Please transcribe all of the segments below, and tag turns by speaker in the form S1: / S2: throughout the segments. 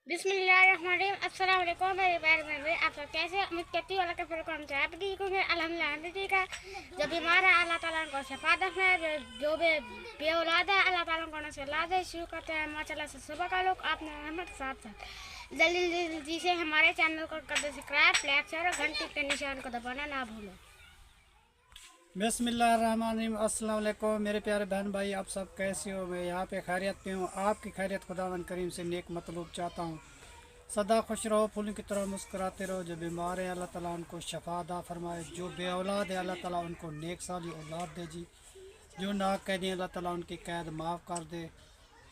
S1: बिस्मिल्लाहिर्रहमानिर्रहीम। अस्सलाम वालेकुम मेरे प्यारे भाई, आप सब कैसे? उम्मीद करती हूँ अल्लाह के फजल करम से आप ठीक होंगे। अल्हम्दुलिल्लाह ठीक है। जो बीमार है अल्लाह ताला उनको शफा दे, जो भी बेऔलाद है अल्लाह ताला उनको नस्ल दे। शुरू करते हैं माशाल्लाह से सुबह का लोग आपने रहमत साथ साथ जल्दी जल्दी से हमारे चैनल को कर दे सब्सक्राइब, लाइक, शेयर और घंटी के निशान को दबाना ना भूलें।
S2: बिस्मिल्लाहिर्रहमानिर्रहीम। अस्सलाम वालेकुम मेरे प्यारे बहन भाई, आप सब कैसे हो? मैं यहाँ पे खैरियत पे हूँ। आपकी खैरियत खुदावन करीम से नेक मतलूब चाहता हूँ। सदा खुश रहो, फूलों की तरह मुस्कुराते रहो। जो बीमार है अल्लाह ताला उनको शफा अता फरमाए, जो बे औलाद है अल्लाह ताला उनको नेक साली औलाद दे जी। जो नाक कैदी अल्लाह ताला उनकी कैद माफ़ कर दे।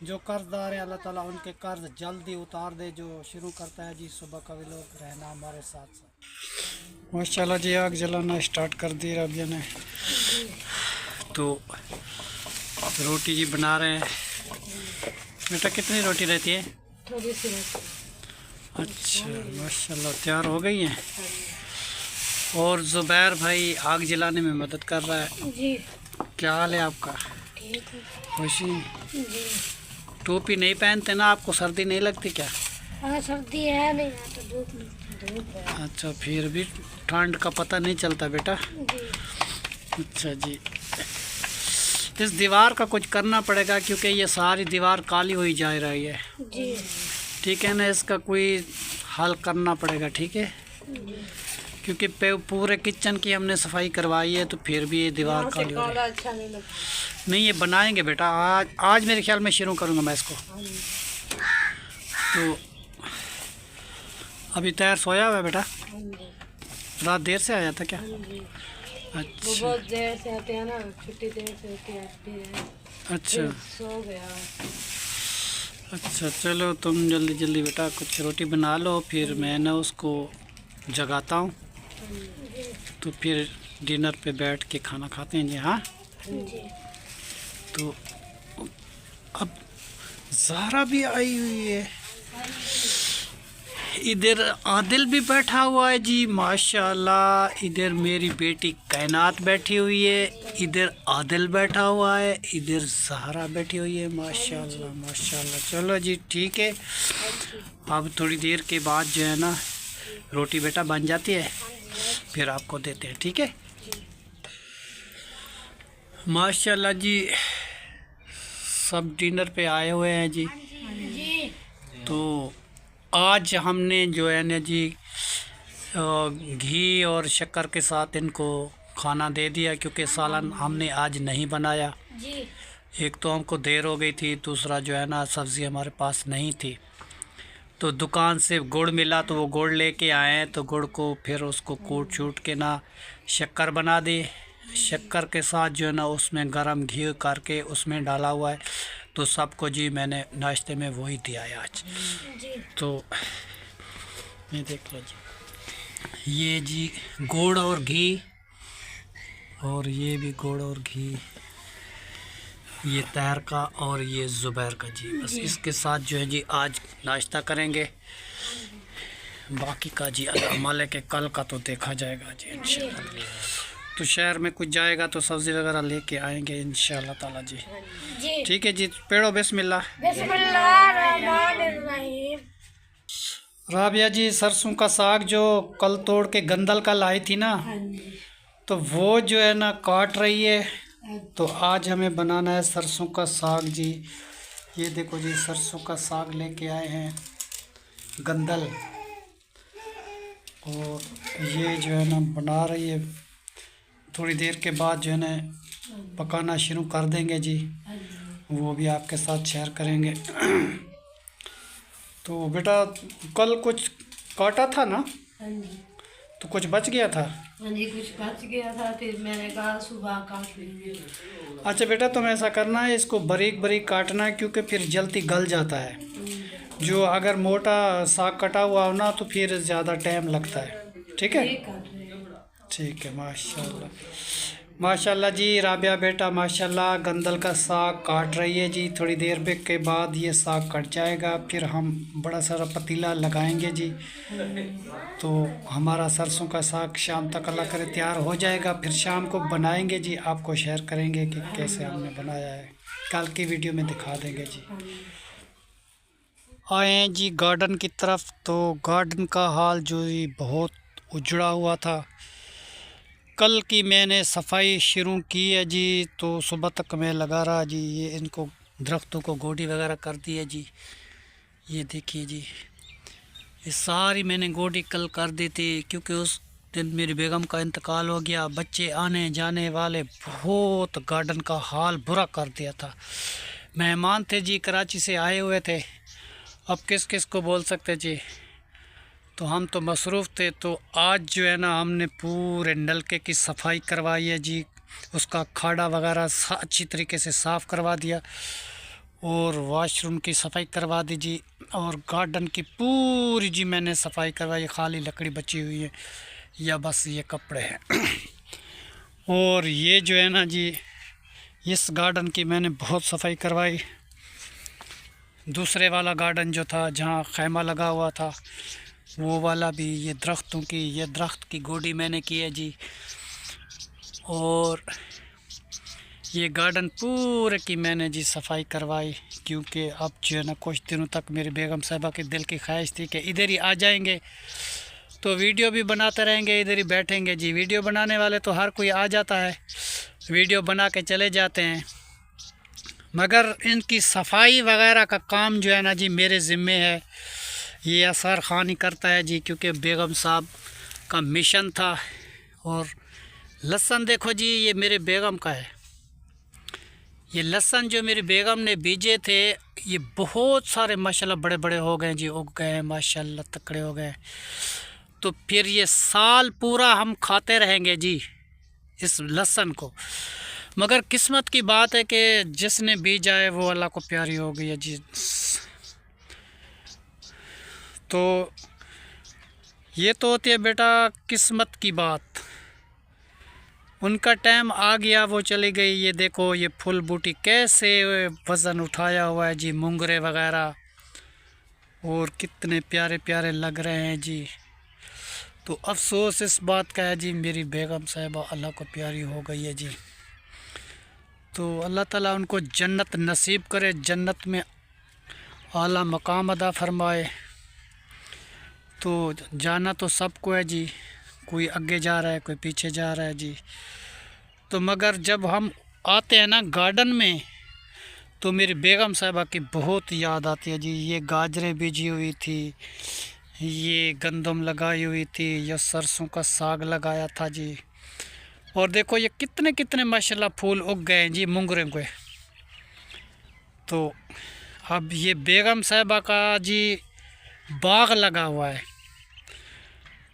S2: जो कर्जदार है अल्लाह ताला उनके कर्ज जल्दी उतार दे। जो शुरू करता है जी सुबह का भी लोग रहना हमारे साथ साथ। माशाल्लाह जी आग जलाना स्टार्ट कर दी रबिया ने। तो रोटी जी बना रहे हैं। बेटा कितनी रोटी रहती है?
S1: थोड़ी सी रहती
S2: अच्छा माशाल्लाह तैयार हो गई हैं। और ज़ुबैर भाई आग जलाने में मदद कर रहा है
S1: जी।
S2: क्या हाल है आपका?
S1: ठीक है
S2: खुशी?
S1: जी।
S2: टोपी नहीं पहनते ना, आपको सर्दी नहीं लगती क्या?
S1: हाँ सर्दी है नहीं, यहाँ तो धूप है।
S2: अच्छा फिर भी ठंड का पता नहीं चलता बेटा।
S1: जी।
S2: अच्छा जी, इस दीवार का कुछ करना पड़ेगा क्योंकि ये सारी दीवार काली हुई जा रही है।
S1: जी
S2: ठीक है ना, इसका कोई हल करना पड़ेगा। ठीक है, क्योंकि पूरे किचन की हमने सफाई करवाई है तो फिर भी ये दीवार काली हो रही है।
S1: अच्छा नहीं लगता।
S2: नहीं ये बनाएंगे बेटा, आज मेरे ख्याल में शुरू करूँगा मैं इसको। तो अभी तैयार सोया हुआ है बेटा? रात देर से आया था क्या? अच्छा
S1: बहुत देर से आते हैं ना, छुट्टी देर से होती है।
S2: अच्छा
S1: सो गया।
S2: अच्छा चलो तुम जल्दी जल्दी बेटा कुछ रोटी बना लो, फिर मैं ना उसको जगाता हूँ तो फिर डिनर पे बैठ के खाना खाते हैं जी। हाँ तो अब ज़ारा भी आई हुई है, इधर आदिल भी बैठा हुआ है जी माशाल्लाह। इधर मेरी बेटी कायनात बैठी हुई है, इधर आदिल बैठा हुआ है, इधर ज़ारा बैठी हुई है माशाल्लाह माशाल्लाह। चलो जी ठीक है, अब थोड़ी देर के बाद जो है ना रोटी बेटा बन जाती है फिर आपको देते हैं। ठीक है माशाल्लाह जी, सब डिनर पे आए हुए हैं जी। तो आज हमने जो है ना जी घी और शक्कर के साथ इनको खाना दे दिया क्योंकि सालन हमने आज नहीं बनाया
S1: जी।
S2: एक तो हमको देर हो गई थी, दूसरा जो है ना सब्ज़ी हमारे पास नहीं थी। तो दुकान से गुड़ मिला तो वो गुड़ लेके आए हैं, तो गुड़ को फिर उसको कूट छूट के ना शक्कर बना दी। शक्कर के साथ जो है ना उसमें गरम घी करके उसमें डाला हुआ है। तो सबको जी मैंने नाश्ते में वही दिया है आज। तो ये देख लो जी, ये जी गुड़ और घी, और ये भी गुड़ और घी, ये तैर का और ये ज़ुबैर का जी। बस इसके साथ जो है जी आज नाश्ता करेंगे, बाकी का जी अल्लाह मालिक के कल का तो देखा जाएगा जी इंशाल्लाह। तो शहर में कुछ जाएगा तो सब्ज़ी वगैरह लेके आएंगे इंशाल्लाह ताला जी। ठीक है जी, पेड़ो बिस्मिल्लाह।
S1: बिस्मिल्लाहिर्रहमानिर्रहीम।
S2: राबिया जी सरसों का साग जो कल तोड़ के गंदल का लाई थी ना, तो वो जो है ना काट रही है। तो आज हमें बनाना है सरसों का साग जी। ये देखो जी सरसों का साग लेके आए हैं गंदल, और ये जो है ना बना रही है। थोड़ी देर के बाद जो है ना पकाना शुरू कर देंगे जी, वो भी आपके साथ शेयर करेंगे। तो बेटा कल कुछ काटा था ना, तो कुछ बच गया था?
S1: हाँ जी, कुछ बच गया था, फिर मैंने कहा सुबह काट लेंगे।
S2: अच्छा बेटा तुम ऐसा करना है, इसको बारीक बारीक काटना है क्योंकि फिर जल्दी गल जाता है। जो अगर मोटा साग कटा हुआ हो ना तो फिर ज़्यादा टाइम लगता है। ठीक है ठीक है माशाल्लाह माशाल्लाह जी। राबिया बेटा माशाल्लाह गंदल का साग काट रही है जी। थोड़ी देर के बाद ये साग कट जाएगा, फिर हम बड़ा सारा पतीला लगाएंगे जी। तो हमारा सरसों का साग शाम तक अल्लाह करे तैयार हो जाएगा, फिर शाम को बनाएंगे जी। आपको शेयर करेंगे कि कैसे हमने बनाया है, कल की वीडियो में दिखा देंगे जी। आए हैं जी गार्डन की तरफ। तो गार्डन का हाल जो ही बहुत उजड़ा हुआ था। कल की मैंने सफाई शुरू की है जी, तो सुबह तक मैं लगा रहा जी। ये इनको दरख्तों को गोडी वगैरह कर दी है जी। ये देखिए जी, ये सारी मैंने गोडी कल कर दी थी, क्योंकि उस दिन मेरी बेगम का इंतकाल हो गया। बच्चे आने जाने वाले बहुत गार्डन का हाल बुरा कर दिया था। मेहमान थे जी, कराची से आए हुए थे। अब किस किस को बोल सकते जी, तो हम तो मसरूफ़ थे। तो आज जो है ना, हमने पूरे नलके की सफाई करवाई है जी। उसका खाड़ा वगैरह अच्छी तरीके से साफ़ करवा दिया, और वॉशरूम की सफाई करवा दी जी। और गार्डन की पूरी जी मैंने सफाई करवाई। खाली लकड़ी बची हुई है, या बस ये कपड़े हैं। और ये जो है ना जी, इस गार्डन की मैंने बहुत सफाई करवाई। दूसरे वाला गार्डन जो था, जहाँ खैमा लगा हुआ था, वो वाला भी, ये दरख्तों की, ये दरख्त की गोडी मैंने की है जी। और ये गार्डन पूरे की मैंने जी सफाई करवाई, क्योंकि अब जो है ना, कुछ दिनों तक मेरी बेगम साहिबा की दिल की ख्वाहिश थी कि इधर ही आ जाएंगे, तो वीडियो भी बनाते रहेंगे, इधर ही बैठेंगे जी। वीडियो बनाने वाले तो हर कोई आ जाता है, वीडियो बना के चले जाते हैं, मगर इनकी सफाई वगैरह का काम जो है ना जी, मेरे ज़िम्मे है। ये असर खानी करता है जी, क्योंकि बेगम साहब का मिशन था। और लहसुन देखो जी, ये मेरे बेगम का है। ये लहसुन जो मेरी बेगम ने बीजे थे, ये बहुत सारे माशाल्लाह बड़े बड़े हो गए जी, उग गए हैं माशाल्लाह, तकड़े हो गए। तो फिर ये साल पूरा हम खाते रहेंगे जी इस लहसुन को। मगर किस्मत की बात है कि जिसने बीजा है वो अल्लाह को प्यारी हो गई है जी। तो ये तो होती है बेटा किस्मत की बात। उनका टाइम आ गया, वो चली गई। ये देखो, ये फूल बूटी कैसे वज़न उठाया हुआ है जी, मुंगरे वगैरह, और कितने प्यारे प्यारे लग रहे हैं जी। तो अफसोस इस बात का है जी, मेरी बेगम साहिबा अल्लाह को प्यारी हो गई है जी। तो अल्लाह ताला उनको जन्नत नसीब करे, जन्नत में आला मकाम अदा फरमाए। तो जाना तो सबको है जी, कोई आगे जा रहा है, कोई पीछे जा रहा है जी। तो मगर जब हम आते हैं ना गार्डन में, तो मेरी बेगम साहिबा की बहुत याद आती है जी। ये गाजरें बीजी हुई थी, ये गंदम लगाई हुई थी, या सरसों का साग लगाया था जी। और देखो ये कितने कितने माशाल्लाह फूल उग गए हैं जी, मुंगरे के। तो अब ये बेगम साहिबा का जी बाग लगा हुआ है,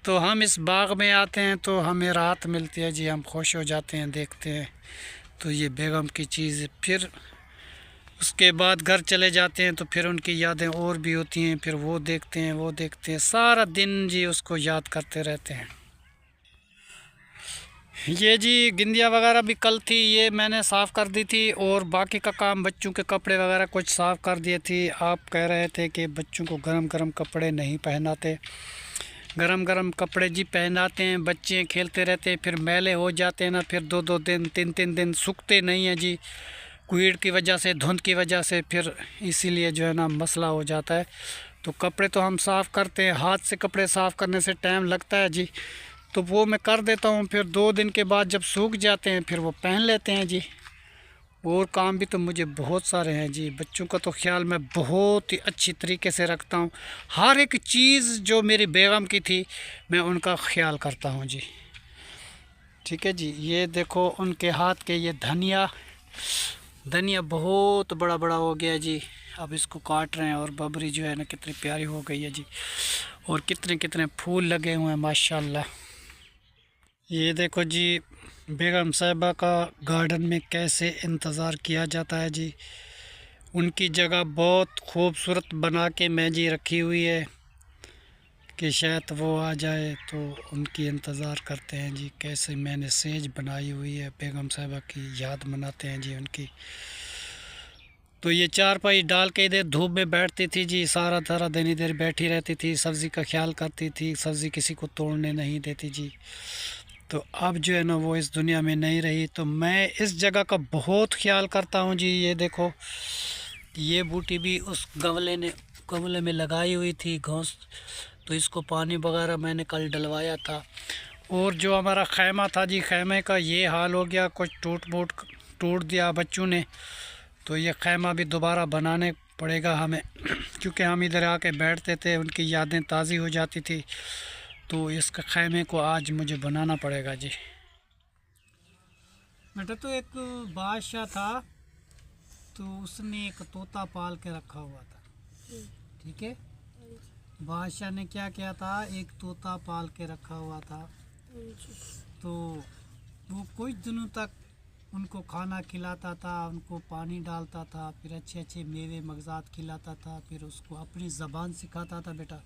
S2: तो हम इस बाग में आते हैं तो हमें राहत मिलती है जी, हम खुश हो जाते हैं देखते हैं। तो ये बेगम की चीज़, फिर उसके बाद घर चले जाते हैं तो फिर उनकी यादें और भी होती हैं, फिर वो देखते हैं, सारा दिन जी उसको याद करते रहते हैं। ये जी गिंदिया वगैरह भी कल थी, ये मैंने साफ़ कर दी थी। और बाकी का काम, बच्चों के कपड़े वगैरह कुछ साफ़ कर दिए थी। आप कह रहे थे कि बच्चों को गरम गरम कपड़े नहीं पहनाते। गरम गरम कपड़े जी पहनाते हैं, बच्चे खेलते रहते हैं, फिर मैले हो जाते हैं ना, फिर 2-2 दिन 3-3 दिन सूखते नहीं हैं जी, कीड़ की वजह से, धुंध की वजह से, फिर इसीलिए जो है ना मसला हो जाता है। तो कपड़े तो हम साफ़ करते हैं, हाथ से कपड़े साफ़ करने से टाइम लगता है जी, तो वो मैं कर देता हूँ। फिर 2 दिन के बाद जब सूख जाते हैं फिर वो पहन लेते हैं जी। और काम भी तो मुझे बहुत सारे हैं जी। बच्चों का तो ख्याल मैं बहुत ही अच्छी तरीके से रखता हूँ। हर एक चीज़ जो मेरी बेगम की थी मैं उनका ख्याल करता हूँ जी। ठीक है जी। ये देखो उनके हाथ के ये धनिया बहुत बड़ा बड़ा हो गया जी। अब इसको काट रहे हैं। और बबरी जो है ना कितनी प्यारी हो गई है जी, और कितने कितने फूल लगे हुए हैं माशाल्लाह। ये देखो जी बेगम साहिबा का गार्डन में कैसे इंतज़ार किया जाता है जी। उनकी जगह बहुत खूबसूरत बना के मैं जी रखी हुई है कि शायद वो आ जाए, तो उनकी इंतज़ार करते हैं जी। कैसे मैंने सेज बनाई हुई है, बेगम साहिबा की याद मनाते हैं जी उनकी। तो ये चारपाई डाल के इधर धूप में बैठती थी जी, सारा दिन इधर बैठी रहती थी, सब्ज़ी का ख्याल करती थी, सब्ज़ी किसी को तोड़ने नहीं देती जी। तो अब जो है ना वो इस दुनिया में नहीं रही, तो मैं इस जगह का बहुत ख्याल करता हूँ जी। ये देखो ये बूटी भी उस गमले ने गमले में लगाई हुई थी घास, तो इसको पानी वगैरह मैंने कल डलवाया था। और जो हमारा खैमा था जी, खैमे का ये हाल हो गया, कुछ टूट दिया बच्चों ने, तो ये खैमा भी दोबारा बनाने पड़ेगा हमें क्योंकि हम इधर आके बैठते थे, उनकी यादें ताज़ी हो जाती थी। तो इसका खैमे को आज मुझे बनाना पड़ेगा जी। बेटा तो एक बादशाह था, तो उसने एक तोता पाल के रखा हुआ था, ठीक है। बादशाह ने क्या किया था, एक तोता पाल के रखा हुआ था। तो वो कुछ दिनों तक उनको खाना खिलाता था, उनको पानी डालता था, फिर अच्छे अच्छे मेवे मगजात खिलाता था, फिर उसको अपनी ज़बान सिखाता था बेटा।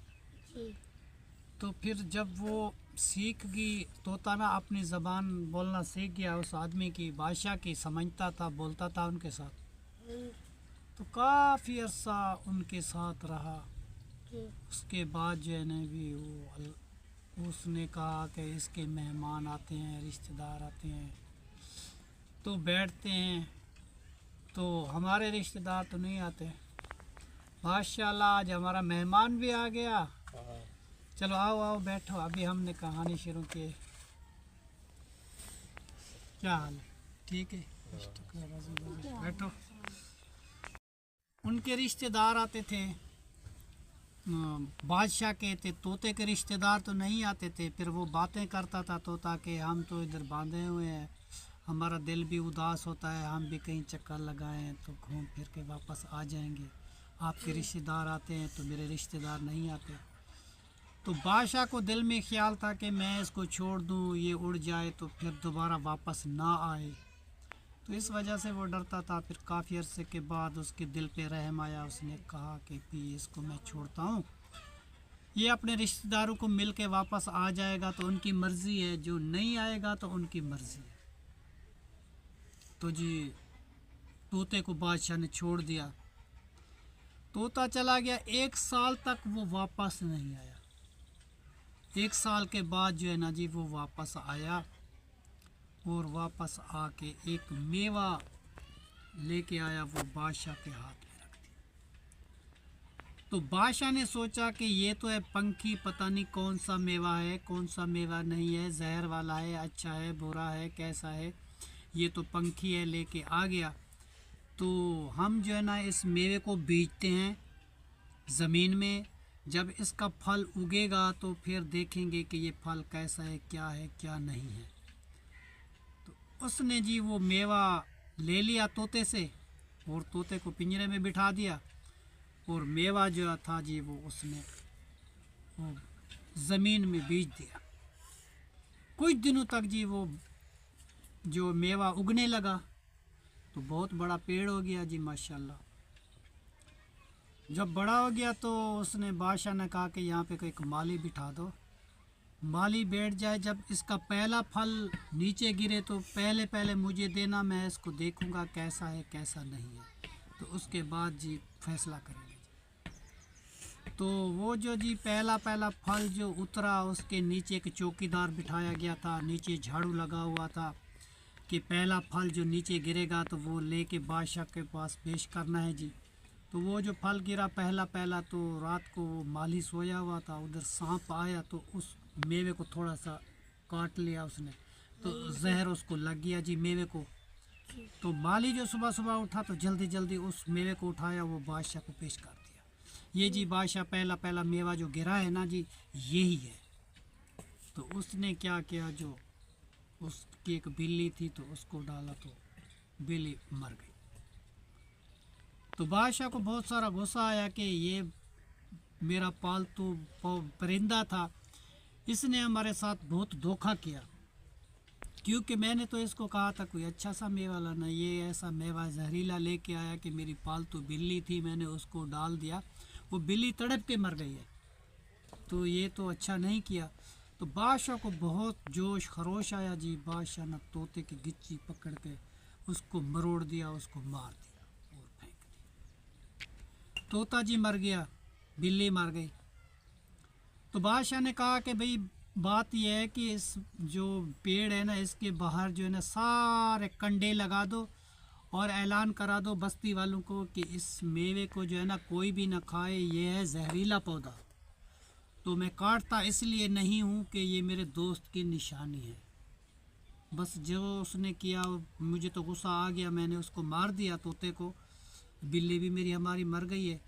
S2: तो फिर जब वो सीख गई तोता ना, अपनी ज़बान बोलना सीख गया उस आदमी की, बादशाह की, समझता था, बोलता था उनके साथ, तो काफ़ी अरसा उनके साथ रहा। उसके बाद जो है ना भी उसने कहा कि इसके मेहमान आते हैं, रिश्तेदार आते हैं तो बैठते हैं, तो हमारे रिश्तेदार तो नहीं आते। माशाल्लाह आज हमारा मेहमान भी आ गया। चलो आओ आओ बैठो, अभी हमने कहानी शुरू की। क्या हाल है? ठीक है, बैठो। उनके रिश्तेदार आते थे, बादशाह के थे, तोते के रिश्तेदार तो नहीं आते थे। फिर वो बातें करता था तोता के, हम तो इधर बांधे हुए हैं, हमारा दिल भी उदास होता है, हम भी कहीं चक्कर लगाएं तो घूम फिर के वापस आ जाएंगे। आपके रिश्तेदार आते हैं तो मेरे रिश्तेदार नहीं आते। तो बादशाह को दिल में ख्याल था कि मैं इसको छोड़ दूं, ये उड़ जाए तो फिर दोबारा वापस ना आए, तो इस वजह से वो डरता था। फिर काफ़ी अरसे के बाद उसके दिल पे रहम आया, उसने कहा कि भी इसको मैं छोड़ता हूँ, ये अपने रिश्तेदारों को मिल के वापस आ जाएगा तो उनकी मर्ज़ी है, जो नहीं आएगा तो उनकी मर्ज़ी है। तो जी तोते को बादशाह ने छोड़ दिया। तोता चला गया, 1 साल तक वो वापस नहीं आया। 1 साल के बाद जो है ना जी वो वापस आया, और वापस आके एक मेवा लेके आया, वो बादशाह के हाथ में रख दिया। तो बादशाह ने सोचा कि ये तो है पंखी, पता नहीं कौन सा मेवा है, कौन सा मेवा नहीं है, जहर वाला है, अच्छा है, बुरा है, कैसा है, ये तो पंखी है, लेके आ गया। तो हम जो है ना इस मेवे को बीजते हैं ज़मीन में, जब इसका फल उगेगा तो फिर देखेंगे कि ये फल कैसा है, क्या नहीं है। तो उसने जी वो मेवा ले लिया तोते से, और तोते को पिंजरे में बिठा दिया, और मेवा जो था जी वो उसने वो ज़मीन में बीज दिया। कुछ दिनों तक जी वो जो मेवा उगने लगा, तो बहुत बड़ा पेड़ हो गया जी माशाल्लाह। जब बड़ा हो गया तो उसने बादशाह ने कहा कि यहाँ पे कोई एक माली बिठा दो, माली बैठ जाए, जब इसका पहला फल नीचे गिरे तो पहले पहले मुझे देना, मैं इसको देखूँगा कैसा है कैसा नहीं है, तो उसके बाद जी फैसला करेंगे। तो वो जो जी पहला फल जो उतरा, उसके नीचे एक चौकीदार बिठाया गया था, नीचे झाड़ू लगा हुआ था कि पहला फल जो नीचे गिरेगा तो वो लेके बादशाह के पास पेश करना है जी। तो वो जो फल गिरा पहला तो रात को माली सोया हुआ था, उधर सांप आया तो उस मेवे को थोड़ा सा काट लिया उसने, तो जहर उसको लग गया जी मेवे को। तो माली जो सुबह सुबह उठा तो जल्दी जल्दी उस मेवे को उठाया, वो बादशाह को पेश कर दिया। ये जी बादशाह पहला मेवा जो गिरा है ना जी, यही है। तो उसने क्या किया, जो उसकी एक बिल्ली थी तो उसको डाला, तो बिल्ली मर गई। तो बादशाह को बहुत सारा गुस्सा आया कि ये मेरा पालतू परिंदा था, इसने हमारे साथ बहुत धोखा किया, क्योंकि मैंने तो इसको कहा था कोई अच्छा सा मेवा लाना, ये ऐसा मेवा जहरीला लेके आया कि मेरी पालतू बिल्ली थी, मैंने उसको डाल दिया, वो बिल्ली तड़प के मर गई है, तो ये तो अच्छा नहीं किया। तो बादशाह को बहुत जोश खरोश आया जी, बादशाह ने तोते की गिच्ची पकड़ के उसको मरोड़ दिया, उसको मार दिया और फेंक दिया। तोता जी मर गया, बिल्ली मर गई। तो बादशाह ने कहा कि भाई बात यह है कि इस जो पेड़ है ना, इसके बाहर जो है ना सारे कंडे लगा दो, और ऐलान करा दो बस्ती वालों को कि इस मेवे को जो है ना कोई भी ना खाए, ये है जहरीला पौधा। तो मैं काटता इसलिए नहीं हूँ कि ये मेरे दोस्त की निशानी है। बस जो उसने किया, मुझे तो गुस्सा आ गया, मैंने उसको मार दिया तोते को। बिल्ली भी मेरी हमारी मर गई है।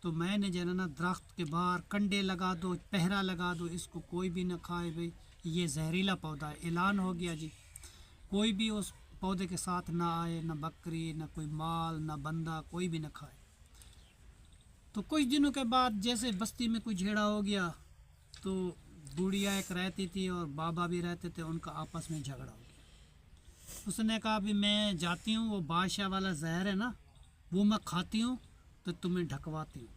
S2: तो मैंने जो है ना दरख्त के बाहर कंडे लगा दो, पहरा लगा दो, इसको कोई भी ना खाए भाई, ये जहरीला पौधा है। ऐलान हो गया जी, कोई भी उस पौधे के साथ ना आए, ना बकरी, ना कोई माल, ना बंदा, कोई भी ना खाए। तो कुछ दिनों के बाद जैसे बस्ती में कोई झेड़ा हो गया, तो बुढ़िया एक रहती थी और बाबा भी रहते थे, उनका आपस में झगड़ा हो गया। उसने कहा अभी मैं जाती हूँ, वो बादशाह वाला जहर है ना, वो मैं खाती हूँ तो तुम्हें ढकवाती हूँ,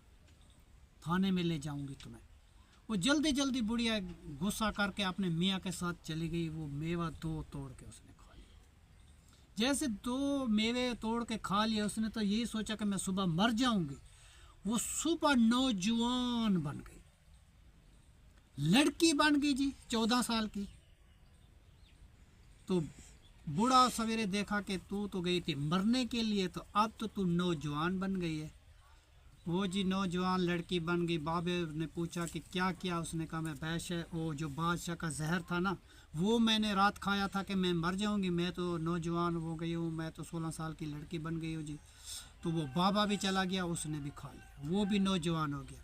S2: थाने में ले जाऊंगी तुम्हें। वो जल्दी जल्दी बुढ़िया गुस्सा करके अपने मियाँ के साथ चली गई। वो मेवा दो तोड़ के उसने खा लिया। जैसे दो मेवे तोड़ के खा लिए, उसने तो यही सोचा कि मैं सुबह मर जाऊंगी। वो सुबह नौजवान बन गई, लड़की बन गई जी, 14 साल की। तो बूढ़ा सवेरे देखा कि तू तो गई थी मरने के लिए, तो अब तो तू नौजवान बन गई है। वो जी नौजवान लड़की बन गई। बाबे ने पूछा कि क्या किया? उसने कहा मैं वो जो बादशाह का जहर था ना, वो मैंने रात खाया था कि मैं मर जाऊंगी, मैं तो नौजवान हो गई हूँ, मैं तो 16 साल की लड़की बन गई हूँ जी। तो वो बाबा भी चला गया, उसने भी खा लिया, वो भी नौजवान हो गया।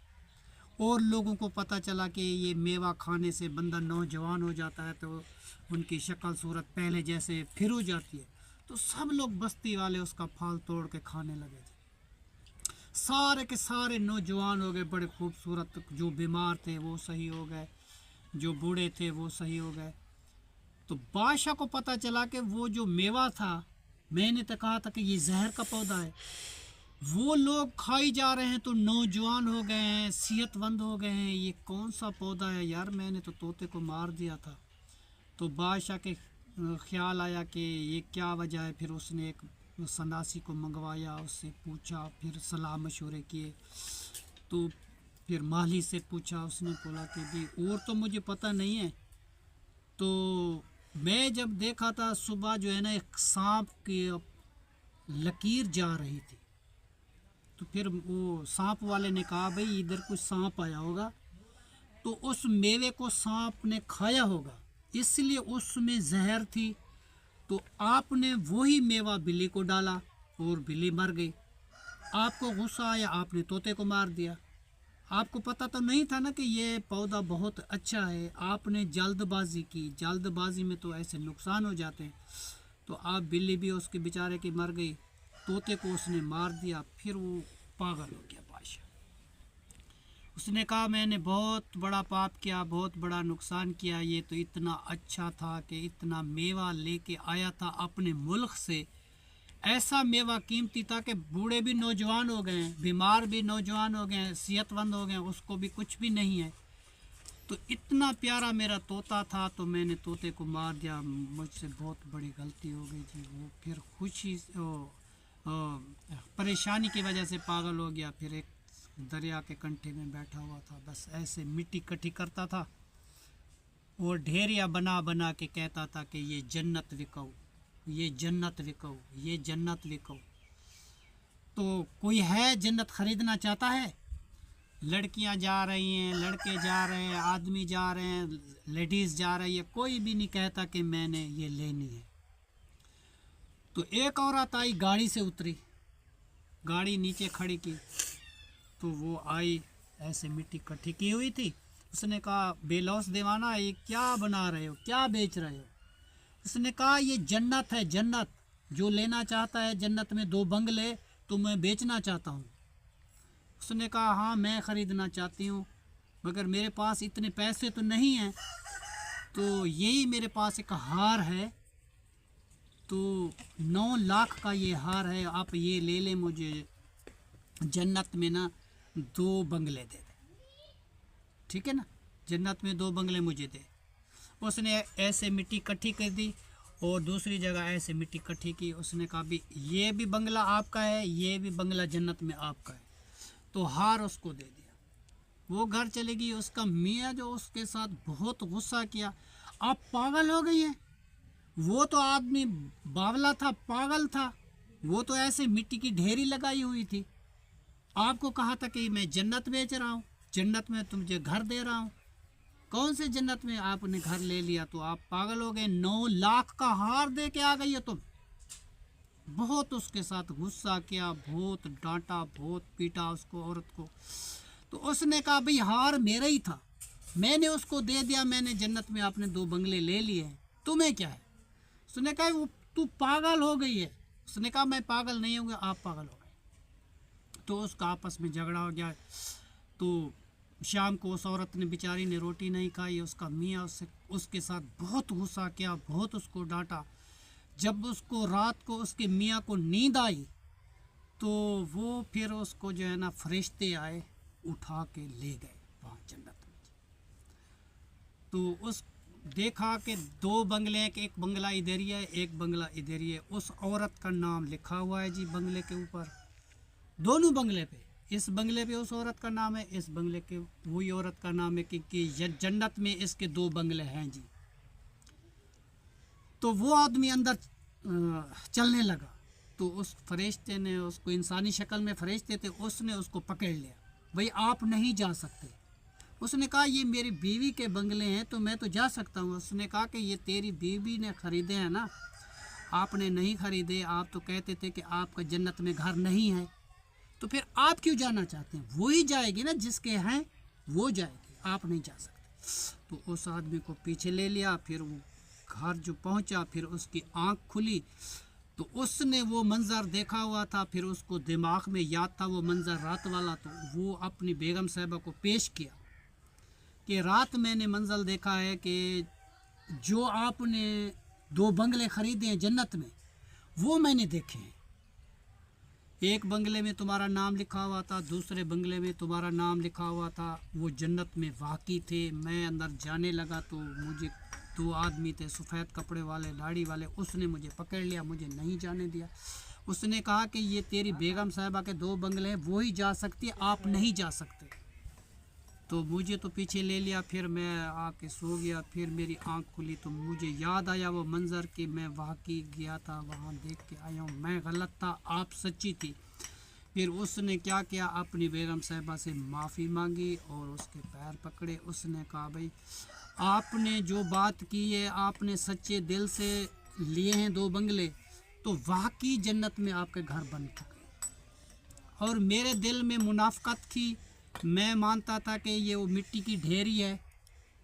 S2: और लोगों को पता चला कि ये मेवा खाने से बंदा नौजवान हो जाता है, तो उनकी शक्ल सूरत पहले जैसे फिर हो जाती है। तो सब लोग बस्ती वाले उसका फल तोड़ के खाने लगे थे। सारे के सारे नौजवान हो गए, बड़े खूबसूरत। जो बीमार थे वो सही हो गए, जो बूढ़े थे वो सही हो गए। तो बादशाह को पता चला कि वो जो मेवा था, मैंने तो कहा था कि ये जहर का पौधा है, वो लोग खाई जा रहे हैं तो नौजवान हो गए हैं, सेहतमंद हो गए हैं। ये कौन सा पौधा है यार, मैंने तो तोते को मार दिया था। तो बादशाह के ख्याल आया कि ये क्या वजह है। फिर उसने एक सन्यासी को मंगवाया, उससे पूछा, फिर सलाह मशवरे किए। तो फिर माली से पूछा, उसने बोला कि भाई और तो मुझे पता नहीं है। तो मैं जब देखा था सुबह जो है ना, एक सांप की लकीर जा रही थी। तो फिर वो सांप वाले ने कहा भाई इधर कुछ सांप आया होगा, तो उस मेवे को सांप ने खाया होगा, इसलिए उसमें जहर थी। तो आपने वही मेवा बिल्ली को डाला और बिल्ली मर गई। आपको गुस्सा आया, आपने तोते को मार दिया। आपको पता तो नहीं था ना कि ये पौधा बहुत अच्छा है, आपने जल्दबाजी की। जल्दबाजी में तो ऐसे नुकसान हो जाते हैं। तो आप बिल्ली भी उसके बेचारे की मर गई, तोते को उसने मार दिया। फिर वो पागल हो गया बादशाह। उसने कहा मैंने बहुत बड़ा पाप किया, बहुत बड़ा नुकसान किया। ये तो इतना अच्छा था कि इतना मेवा लेके आया था अपने मुल्क से, ऐसा मेवा कीमती था कि बूढ़े भी नौजवान हो गए हैं, बीमार भी नौजवान हो गए हैं, सेहतमंद हो गए हैं, उसको भी कुछ भी नहीं है। तो इतना प्यारा मेरा तोता था, तो मैंने तोते को मार दिया। मुझसे बहुत बड़ी गलती हो गई थी। वो फिर खुशी परेशानी की वजह से पागल हो गया। फिर एक दरिया के कंठे में बैठा हुआ था, बस ऐसे मिट्टी इकट्ठी करता था और ढेरिया बना बना के कहता था कि ये जन्नत विकाऊ, ये जन्नत विकाऊ, ये जन्नत विकाऊ। तो कोई है जन्नत खरीदना चाहता है? लड़कियां जा रही हैं, लड़के जा रहे हैं, आदमी जा रहे हैं, लेडीज़ जा रही है, कोई भी नहीं कहता कि मैंने ये लेनी है। तो एक औरत आई, गाड़ी से उतरी, गाड़ी नीचे खड़ी की, तो वो आई, ऐसे मिट्टी इकट्ठी की हुई थी। उसने कहा बेलौस दीवाना, ये क्या बना रहे हो, क्या बेच रहे हो? उसने कहा ये जन्नत है, जन्नत। जो लेना चाहता है जन्नत में 2 बंगले, तो मैं बेचना चाहता हूँ। उसने कहा हाँ मैं ख़रीदना चाहती हूँ, मगर मेरे पास इतने पैसे तो नहीं हैं। तो यही मेरे पास एक हार है, तो 9 लाख का ये हार है, आप ये ले लें, मुझे जन्नत में ना 2 बंगले दे दे, ठीक है ना, जन्नत में 2 बंगले मुझे दे। उसने ऐसे मिट्टी इकट्ठी कर दी और दूसरी जगह ऐसे मिट्टी इकट्ठी की। उसने कहा भी ये भी बंगला आपका है, ये भी बंगला जन्नत में आपका है। तो हार उसको दे दिया, वो घर चली गई। उसका मियाँ जो उसके साथ बहुत गुस्सा किया, आप पागल हो गई हैं, वो तो आदमी बावला था, पागल था, वो तो ऐसे मिट्टी की ढेरी लगाई हुई थी। आपको कहा था कि मैं जन्नत बेच रहा हूँ, जन्नत में तुझे घर दे रहा हूँ। कौन से जन्नत में आपने घर ले लिया? तो आप पागल हो गए। 9 लाख का हार दे के आ गई हो तुम। बहुत उसके साथ गुस्सा किया, बहुत डांटा, बहुत पीटा उसको, औरत को। तो उसने कहा भाई हार मेरा ही था, मैंने उसको दे दिया, मैंने जन्नत में आपने 2 बंगले ले लिए हैं, तुम्हें क्या है? उसने कहा वो तू पागल हो गई है। उसने कहा मैं पागल नहीं हो गया, आप पागल हो गए। तो उसका आपस में झगड़ा हो गया। तो शाम को उस औरत ने बेचारी ने रोटी नहीं खाई। उसका मियाँ उसके साथ बहुत गुस्सा किया, बहुत उसको डांटा। जब उसको रात को उसके मियाँ को नींद आई तो वो फिर उसको जो है ना फरिश्ते आए, उठा के ले गए वहाँ जन्नत में। तो उस देखा कि 2 बंगले हैं, एक बंगला इधर ही है, एक बंगला इधर ही है। उस औरत का नाम लिखा हुआ है जी बंगले के ऊपर, दोनों बंगले पे। इस बंगले पे उस औरत का नाम है, इस बंगले के वही औरत का नाम है कि जन्नत में इसके 2 बंगले हैं जी। तो वो आदमी अंदर चलने लगा तो उस फरिश्ते ने उसको, इंसानी शक्ल में फरिश्ते थे, उसने उसको पकड़ लिया। भाई आप नहीं जा सकते। उसने कहा ये मेरी बीवी के बंगले हैं तो मैं तो जा सकता हूँ। उसने कहा कि ये तेरी बीवी ने ख़रीदे हैं ना, आपने नहीं ख़रीदे। आप तो कहते थे कि आपका जन्नत में घर नहीं है, तो फिर आप क्यों जाना चाहते हैं? वो ही जाएगी ना, जिसके हैं वो जाएगी, आप नहीं जा सकते। तो उस आदमी को पीछे ले लिया। फिर वो घर जो पहुंचा, फिर उसकी आंख खुली तो उसने वो मंज़र देखा हुआ था। फिर उसको दिमाग में याद था वो मंज़र रात वाला। तो वो अपनी बेगम साहिबा को पेश किया कि रात मैंने मंज़र देखा है कि जो आपने 2 बंगले ख़रीदे हैं जन्नत में, वो मैंने देखे हैं। एक बंगले में तुम्हारा नाम लिखा हुआ था, दूसरे बंगले में तुम्हारा नाम लिखा हुआ था। वो जन्नत में वाकई थे। मैं अंदर जाने लगा तो मुझे 2 आदमी थे, सफ़ेद कपड़े वाले, दाढ़ी वाले। उसने मुझे पकड़ लिया, मुझे नहीं जाने दिया। उसने कहा कि ये तेरी बेगम साहिबा के 2 बंगले हैं, वो ही जा सकती है, आप नहीं जा सकते। तो मुझे तो पीछे ले लिया। फिर मैं आके सो गया। फिर मेरी आंख खुली तो मुझे याद आया वो मंज़र कि मैं वाकई गया था, वहाँ देख के आया हूँ, मैं गलत था, आप सच्ची थी। फिर उसने क्या किया, अपनी बेगम साहिबा से माफ़ी मांगी और उसके पैर पकड़े। उसने कहा भाई आपने जो बात की है, आपने सच्चे दिल से लिए हैं 2 बंगले, तो वाकई जन्नत में आपके घर बन चुके। और मेरे दिल में मुनाफ़क़त थी, मैं मानता था कि ये वो मिट्टी की ढेरी है,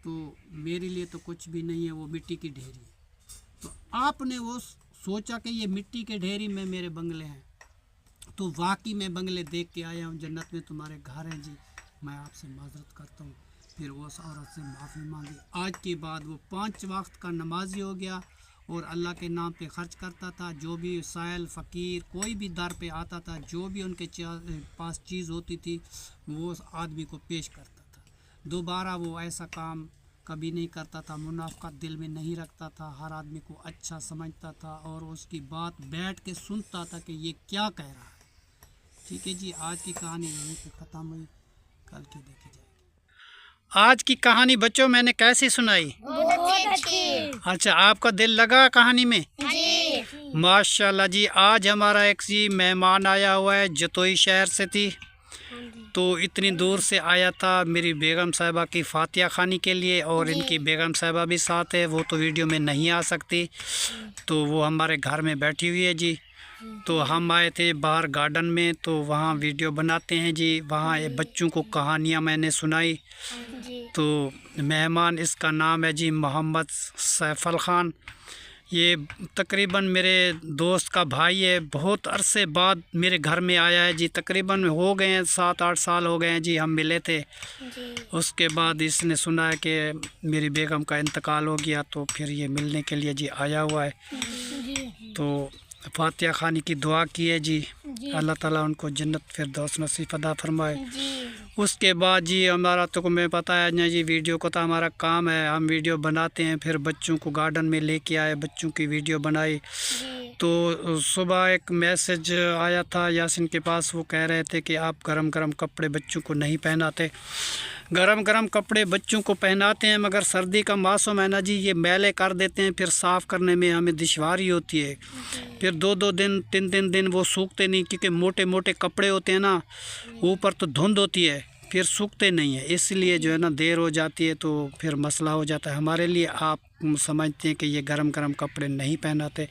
S2: तो मेरे लिए तो कुछ भी नहीं है, वो मिट्टी की ढेरी है। तो आपने वो सोचा कि ये मिट्टी के ढेरी में मेरे बंगले हैं, तो वाकई मैं बंगले देख के आया हूँ, जन्नत में तुम्हारे घर हैं जी, मैं आपसे माजरत करता हूँ। फिर वो उस औरत से माफ़ी मांगी। आज के बाद वो 5 वक्त का नमाजी हो गया और अल्लाह के नाम पे ख़र्च करता था। जो भी साइल फ़कीर कोई भी दर पे आता था, जो भी उनके पास चीज़ होती थी, वो उस आदमी को पेश करता था। दोबारा वो ऐसा काम कभी नहीं करता था, मुनाफ़क़त दिल में नहीं रखता था, हर आदमी को अच्छा समझता था और उसकी बात बैठ के सुनता था कि ये क्या कह रहा है। ठीक है जी, आज की कहानी यहीं पे ख़त्म हुई, कल की देखी जाएगी। आज की कहानी बच्चों मैंने कैसी सुनाई?
S1: बहुत अच्छी।
S2: अच्छा, आपका दिल लगा कहानी में?
S1: जी।
S2: माशाल्लाह जी। आज हमारा एक जी मेहमान आया हुआ है, जतोई शहर से थी, तो इतनी दूर से आया था मेरी बेगम साहिबा की फातिया खानी के लिए। और इनकी बेगम साहिबा भी साथ है, वो तो वीडियो में नहीं आ सकती, तो वो हमारे घर में बैठी हुई है जी। तो हम आए थे बाहर गार्डन में, तो वहाँ वीडियो बनाते हैं जी। वहाँ ये बच्चों को कहानियाँ मैंने सुनाई। तो मेहमान, इसका नाम है जी मोहम्मद सैफ़ल ख़ान। ये तकरीबन मेरे दोस्त का भाई है, बहुत अरसे बाद मेरे घर में आया है जी। तकरीबन हो गए हैं 7-8 साल हो गए हैं जी, हम मिले थे जी। उसके बाद इसने सुना है कि मेरी बेगम का इंतकाल हो गया, तो फिर ये मिलने के लिए जी आया हुआ है जी। तो फातिया खानी की दुआ की है जी, अल्लाह ताला उनको जन्नत फिरदौस नसीब अता फरमाए। उसके बाद जी हमारा तो मैं पता है ना जी, वीडियो को तो हमारा काम है, हम वीडियो बनाते हैं, फिर बच्चों को गार्डन में लेके आए, बच्चों की वीडियो बनाई। तो सुबह एक मैसेज आया था यासिन के पास, वो कह रहे थे कि आप गरम गरम कपड़े बच्चों को नहीं पहनाते। गरम गरम कपड़े बच्चों को पहनाते हैं, मगर सर्दी का मौसम है ना जी, ये मैले कर देते हैं, फिर साफ़ करने में हमें दुश्वारी होती है। फिर 2-2 दिन 3-3 दिन वो सूखते नहीं, क्योंकि मोटे मोटे कपड़े होते हैं ना, ऊपर तो धुंध होती है, फिर सूखते नहीं है, इसलिए जो है ना देर हो जाती है, तो फिर मसला हो जाता है हमारे लिए। आप समझते हैं कि ये गरम गरम कपड़े नहीं पहनाते।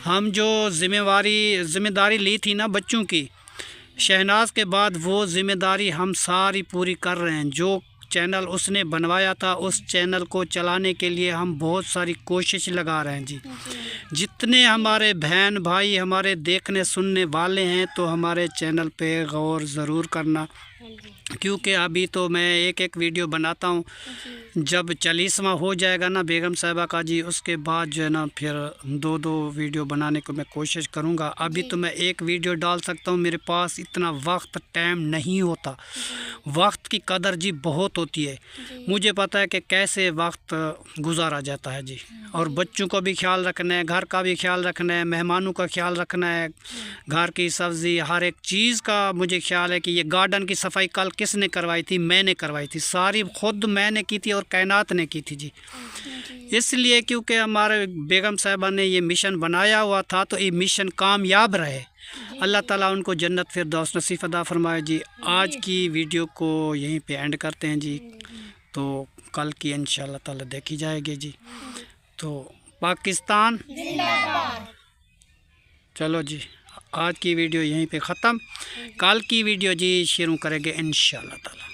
S2: हम जो ज़िम्मेदारी ली थी ना बच्चों की, शहनाज के बाद वो ज़िम्मेदारी हम सारी पूरी कर रहे हैं। जो चैनल उसने बनवाया था, उस चैनल को चलाने के लिए हम बहुत सारी कोशिश लगा रहे हैं जी। जितने हमारे बहन भाई हमारे देखने सुनने वाले हैं, तो हमारे चैनल पे गौर ज़रूर करना, क्योंकि अभी तो मैं एक एक वीडियो बनाता हूँ। जब 40वां हो जाएगा ना बेगम साहिबा का जी, उसके बाद जो है ना फिर 2-2 वीडियो बनाने को मैं कोशिश करूँगा। अभी तो मैं एक वीडियो डाल सकता हूँ, मेरे पास इतना वक्त टाइम नहीं होता। वक्त की कदर जी बहुत होती है, मुझे पता है कि कैसे वक्त गुजारा जाता है जी। और बच्चों का भी ख्याल रखना है, घर का भी ख्याल रखना है, मेहमानों का ख्याल रखना है, घर की सब्ज़ी हर एक चीज़ का मुझे ख्याल है कि ये गार्डन की सफाई कल किसने करवाई थी? मैंने करवाई थी, सारी खुद मैंने की थी और कायनात ने की थी जी। इसलिए क्योंकि हमारे बेगम साहिबा ने ये मिशन बनाया हुआ था, तो ये मिशन कामयाब रहे। अल्लाह ताला उनको जन्नत फिरदौस नसीब अता फरमाए जी। आज की वीडियो को यहीं पे एंड करते हैं जी, तो कल की इंशाल्लाह ताला देखी जाएगी जी। तो पाकिस्तान जिंदाबाद। चलो जी, आज की वीडियो यहीं पे ख़त्म, कल की वीडियो जी शुरू करेंगे इंशाल्लाह ताला।